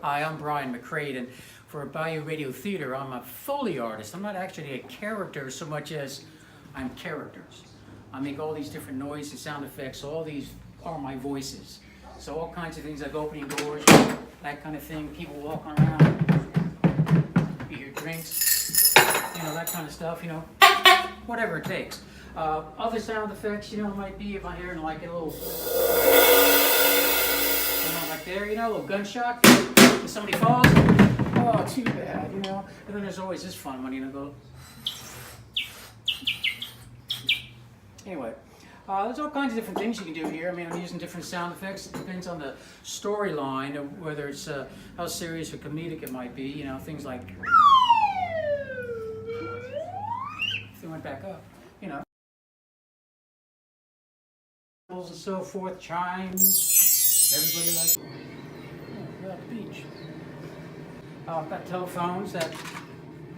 Hi, I'm Brian McCrade, and for Bayou Radio Theater, I'm a Foley artist. I'm not actually a character so much as I'm characters. I make all these different noises, sound effects, so all these are my voices. So all kinds of things like opening doors, that kind of thing, people walking around, you hear drinks, that kind of stuff, whatever it takes. Other sound effects, might be if I hear like a little, like there, a little gunshot, if somebody falls, oh, too bad, And then there's always this fun one, go. Anyway, there's all kinds of different things you can do here. I mean, I'm using different sound effects. It depends on the storyline, whether it's how serious or comedic it might be, things like, if they went back up, and so forth, chimes, everybody likes, we're at the beach. I've got telephones that,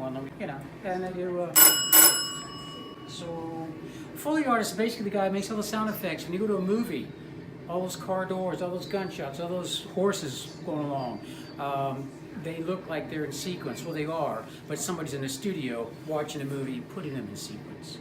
and they do, so Foley artist is basically the guy who makes all the sound effects. When you go to a movie, all those car doors, all those gunshots, all those horses going along, they look like they're in sequence. Well, they are, but somebody's in the studio watching a movie, putting them in sequence.